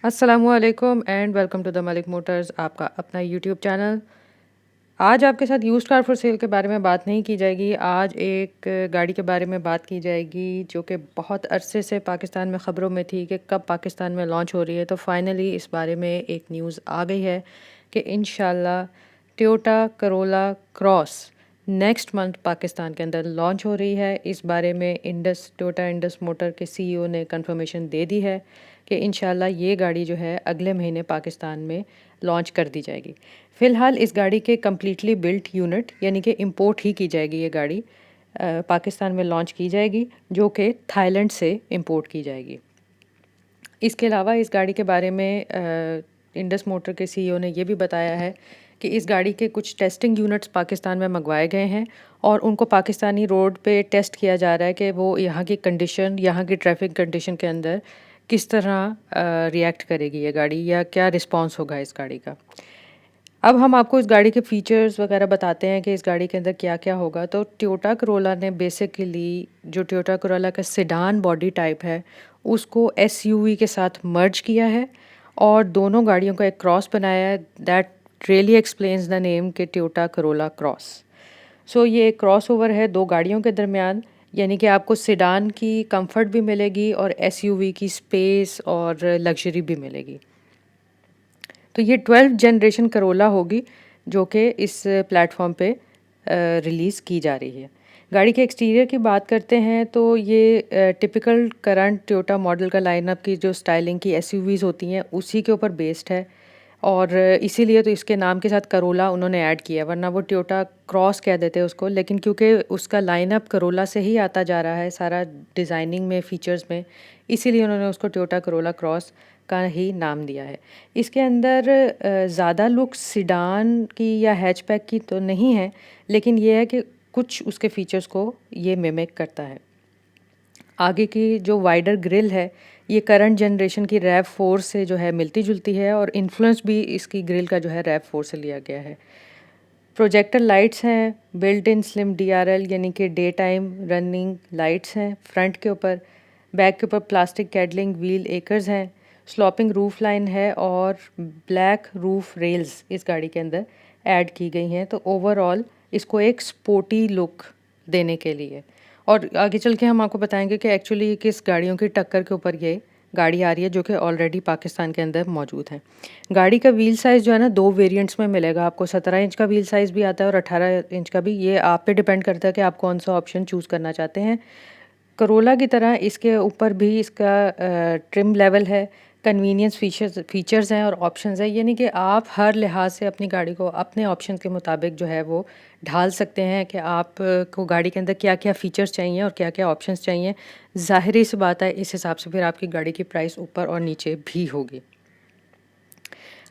अस्सलामुअलैकुम and welcome to the Malik motors, आपका अपना यूट्यूब चैनल। आज आपके साथ यूज्ड कार फॉर सेल के बारे में बात नहीं की जाएगी। आज एक गाड़ी के बारे में बात की जाएगी जो कि बहुत अरसे से पाकिस्तान में ख़बरों में थी कि कब पाकिस्तान में लॉन्च हो रही है। तो फाइनली इस बारे में एक न्यूज़ आ गई है कि इंशाल्लाह Toyota Corolla cross next month Pakistan के अंदर लॉन्च हो रही है। इस बारे में टोयोटा इंडस मोटर के सीईओ ने कंफर्मेशन दे दी है कि इंशाल्लाह ये गाड़ी जो है अगले महीने पाकिस्तान में लॉन्च कर दी जाएगी। फ़िलहाल इस गाड़ी के कम्प्लीटली बिल्ट यूनिट यानी कि इंपोर्ट ही की जाएगी। ये गाड़ी पाकिस्तान में लॉन्च की जाएगी जो कि थाईलैंड से इंपोर्ट की जाएगी। इसके अलावा इस गाड़ी के बारे में इंडस मोटर के सीईओ ने ये भी बताया है कि इस गाड़ी के कुछ टेस्टिंग यूनिट्स पाकिस्तान में मंगवाए गए हैं और उनको पाकिस्तानी रोड पे टेस्ट किया जा रहा है कि वो यहाँ की कंडीशन, यहाँ की ट्रैफिक कंडीशन के अंदर किस तरह रिएक्ट करेगी ये गाड़ी, या क्या रिस्पॉन्स होगा इस गाड़ी का। अब हम आपको इस गाड़ी के फीचर्स वगैरह बताते हैं कि इस गाड़ी के अंदर क्या क्या होगा। तो टोयोटा करोला ने बेसिकली जो टोयोटा करोला का सेडान बॉडी टाइप है उसको एसयूवी के साथ मर्ज किया है और दोनों गाड़ियों का एक क्रॉस बनाया है। That really explains the name के टोयोटा करोला क्रॉस। सो ये एक क्रॉस ओवर है दो गाड़ियों के दरमियान, यानी कि आपको सेडान की कंफर्ट भी मिलेगी और एसयूवी की स्पेस और लग्जरी भी मिलेगी। तो ये 12th जनरेशन करोला होगी जो कि इस प्लेटफॉर्म पे रिलीज़ की जा रही है। गाड़ी के एक्सटीरियर की बात करते हैं तो ये टिपिकल करंट टोयोटा मॉडल का लाइनअप की जो स्टाइलिंग की एसयूवीज़ होती हैं उसी के ऊपर बेस्ड है और इसीलिए तो इसके नाम के साथ करोला उन्होंने ऐड किया, वरना वो टोयोटा क्रॉस कह देते उसको। लेकिन क्योंकि उसका लाइनअप करोला से ही आता जा रहा है सारा डिज़ाइनिंग में, फीचर्स में, इसीलिए उन्होंने उसको टोयोटा करोला क्रॉस का ही नाम दिया है। इसके अंदर ज़्यादा लुक सिडान की या हैचबैक की तो नहीं है, लेकिन ये है कि कुछ उसके फीचर्स को ये मिमिक करता है। आगे की जो वाइडर ग्रिल है ये करंट जनरेशन की रैव 4 से जो है मिलती जुलती है और इन्फ्लुएंस भी इसकी ग्रिल का जो है रैव 4 से लिया गया है। प्रोजेक्टर लाइट्स हैं, बिल्ट इन स्लिम डीआरएल यानी कि डे टाइम रनिंग लाइट्स हैं फ्रंट के ऊपर। बैक के ऊपर प्लास्टिक कैडलिंग व्हील एकर्स हैं, स्लॉपिंग रूफ लाइन है और ब्लैक रूफ रेल्स इस गाड़ी के अंदर ऐड की गई हैं। तो ओवरऑल इसको एक स्पोर्टी लुक देने के लिए, और आगे चल के हम आपको बताएंगे कि एक्चुअली किस गाड़ियों की टक्कर के ऊपर ये गाड़ी आ रही है जो कि ऑलरेडी पाकिस्तान के अंदर मौजूद है। गाड़ी का व्हील साइज़ जो है ना दो वेरिएंट्स में मिलेगा आपको। 17 इंच का व्हील साइज़ भी आता है और 18 इंच का भी। ये आप पे डिपेंड करता है कि आप कौन सा ऑप्शन चूज़ करना चाहते हैं। करोला की तरह इसके ऊपर भी इसका ट्रिम लेवल है, कन्वीनियंस फीचर्स हैं और ऑप्शंस हैं, यानी कि आप हर लिहाज से अपनी गाड़ी को अपने ऑप्शन के मुताबिक जो है वो ढाल सकते हैं कि आप को गाड़ी के अंदर क्या क्या फ़ीचर्स चाहिए और क्या क्या ऑप्शंस चाहिए। ज़ाहिर सी बात है इस हिसाब से फिर आपकी गाड़ी की प्राइस ऊपर और नीचे भी होगी।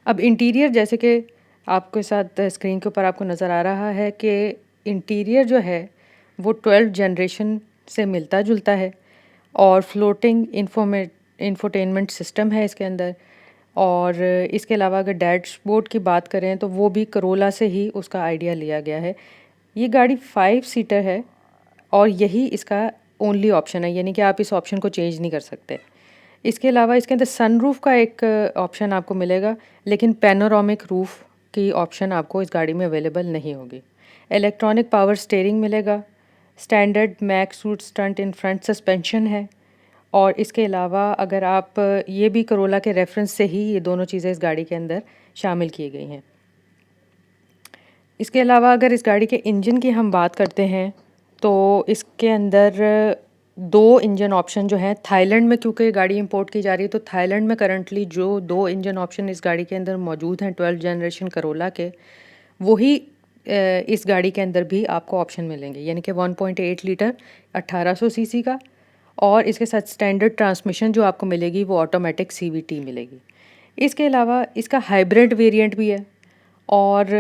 अब इंटीरियर, जैसे कि आपके साथ स्क्रीन के ऊपर आपको नज़र आ रहा है कि इंटीरियर जो है वो 12th जनरेशन से मिलता जुलता है और फ्लोटिंग इंफोटेनमेंट सिस्टम है इसके अंदर। और इसके अलावा अगर डैशबोर्ड की बात करें तो वो भी करोला से ही उसका आइडिया लिया गया है। ये गाड़ी 5 सीटर है और यही इसका ओनली ऑप्शन है, यानी कि आप इस ऑप्शन को चेंज नहीं कर सकते। इसके अलावा इसके अंदर सनरूफ का एक ऑप्शन आपको मिलेगा, लेकिन पैनोरामिक रूफ की ऑप्शन आपको इस गाड़ी में अवेलेबल नहीं होगी। इलेक्ट्रॉनिक पावर स्टीयरिंग मिलेगा, standard MacPherson strut in front suspension है। और इसके अलावा अगर आप ये भी करोला के रेफरेंस से ही ये दोनों चीज़ें इस गाड़ी के अंदर शामिल की गई हैं। इसके अलावा अगर इस गाड़ी के इंजन की हम बात करते हैं तो इसके अंदर दो इंजन ऑप्शन जो हैं थाईलैंड में, क्योंकि ये गाड़ी इंपोर्ट की जा रही है तो थाईलैंड में करंटली जो दो इंजन ऑप्शन इस गाड़ी के अंदर मौजूद हैं 12th जनरेशन करोला के, वही इस गाड़ी के अंदर भी आपको ऑप्शन मिलेंगे, यानी कि 1.8 लीटर 1800 सीसी का। और इसके साथ स्टैंडर्ड ट्रांसमिशन जो आपको मिलेगी वो ऑटोमेटिक सीवीटी मिलेगी। इसके अलावा इसका हाइब्रिड वेरिएंट भी है और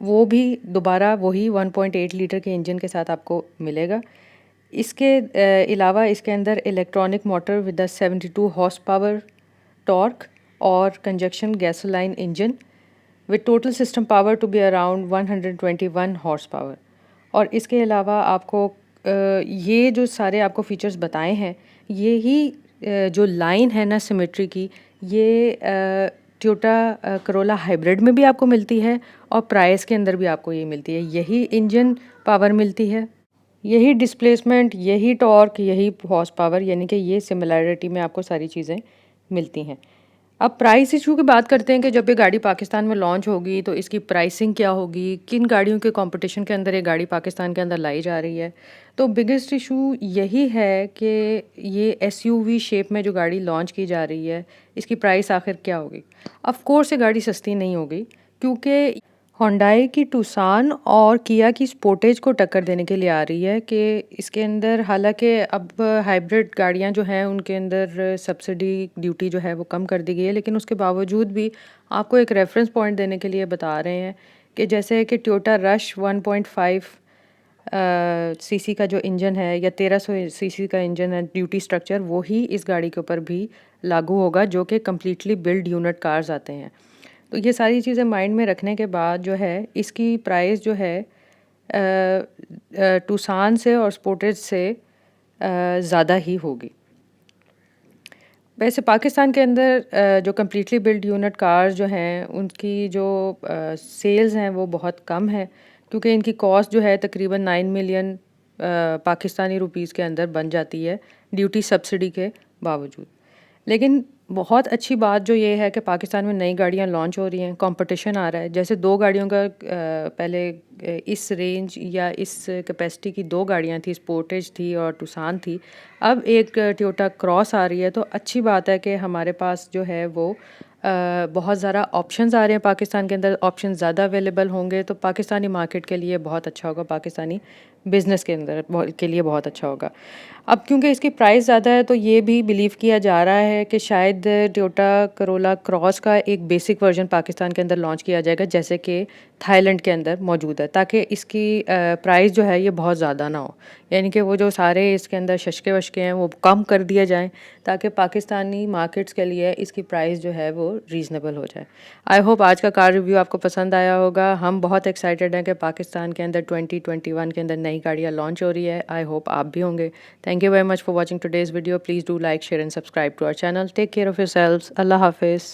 वो भी दोबारा वही 1.8 लीटर के इंजन के साथ आपको मिलेगा। इसके अलावा इसके अंदर electronic motor with the 72 horse power torque और conjunction gasoline engine with total system power to be around 121 horse power. और इसके अलावा आपको ये जो सारे आपको फीचर्स बताए हैं, ये ही जो लाइन है ना सिमेट्री की, ये टोयोटा करोला हाइब्रिड में भी आपको मिलती है और प्राइस के अंदर भी आपको ये मिलती है। यही इंजन पावर मिलती है, यही डिस्प्लेसमेंट, यही टॉर्क, यही हॉर्स पावर, यानी कि ये सिमिलैरिटी में आपको सारी चीज़ें मिलती हैं। अब प्राइस इशू की बात करते हैं कि जब ये गाड़ी पाकिस्तान में लॉन्च होगी तो इसकी प्राइसिंग क्या होगी, किन गाड़ियों के कंपटीशन के अंदर ये गाड़ी पाकिस्तान के अंदर लाई जा रही है। तो बिगेस्ट इशू यही है कि ये एसयूवी शेप में जो गाड़ी लॉन्च की जा रही है, इसकी प्राइस आखिर क्या होगी। ऑफ कोर्स ये गाड़ी सस्ती नहीं होगी, क्योंकि होंडाई की टुसान और किया की स्पोर्टेज को टक्कर देने के लिए आ रही है कि इसके अंदर, हालांकि अब हाइब्रिड गाड़ियां जो हैं उनके अंदर सब्सिडी ड्यूटी जो है वो कम कर दी गई है, लेकिन उसके बावजूद भी आपको एक रेफरेंस पॉइंट देने के लिए बता रहे हैं कि जैसे कि टोयोटा रश 1.5 सीसी का जो इंजन है या 1300 सीसी का इंजन है, ड्यूटी स्ट्रक्चर वही इस गाड़ी के ऊपर भी लागू होगा, जो कि कम्प्लीटली बिल्ड यूनिट कार्स आते हैं। तो ये सारी चीज़ें माइंड में रखने के बाद जो है इसकी प्राइस जो है टुसान से और स्पोर्टेज से ज़्यादा ही होगी। वैसे पाकिस्तान के अंदर जो कम्प्लीटली बिल्ड यूनिट कार्स जो हैं उनकी जो सेल्स हैं वो बहुत कम है, क्योंकि इनकी कॉस्ट जो है तकरीबन 9 मिलियन पाकिस्तानी रुपीस के अंदर बन जाती है ड्यूटी सब्सिडी के बावजूद। लेकिन बहुत अच्छी बात जो ये है कि पाकिस्तान में नई गाड़ियां लॉन्च हो रही हैं, कंपटीशन आ रहा है। जैसे दो गाड़ियों का पहले इस रेंज या इस कैपेसिटी की दो गाड़ियां थी, स्पोर्टेज थी और टुसान थी। अब एक टोयोटा क्रॉस आ रही है, तो अच्छी बात है कि हमारे पास जो है वो बहुत ज़्यादा ऑप्शंस आ रहे हैं पाकिस्तान के अंदर। ऑप्शन ज़्यादा अवेलेबल होंगे तो पाकिस्तानी मार्केट के लिए बहुत अच्छा होगा, पाकिस्तानी बिज़नेस के अंदर के लिए बहुत अच्छा होगा। अब क्योंकि इसकी प्राइस ज़्यादा है तो ये भी बिलीव किया जा रहा है कि शायद टोयोटा करोला क्रॉस का एक बेसिक वर्जन पाकिस्तान के अंदर लॉन्च किया जाएगा, जैसे कि थाईलैंड के अंदर मौजूद है, ताकि इसकी प्राइस जो है ये बहुत ज़्यादा ना हो। यानी कि वो जो सारे इसके अंदर शशके वशके हैं वो कम कर दिए जाएं, ताकि पाकिस्तानी मार्केट्स के लिए इसकी प्राइस जो है वो रीज़नेबल हो जाए। आई होप आज का कार रिव्यू आपको पसंद आया होगा। हम बहुत एक्साइटेड हैं कि पाकिस्तान के अंदर 2021 के अंदर नई गाड़ियाँ लॉन्च हो रही है। आई होप आप भी होंगे। Thank you very much for watching today's video. Please do like, share and subscribe to our channel. Take care of yourselves. Allah Hafiz.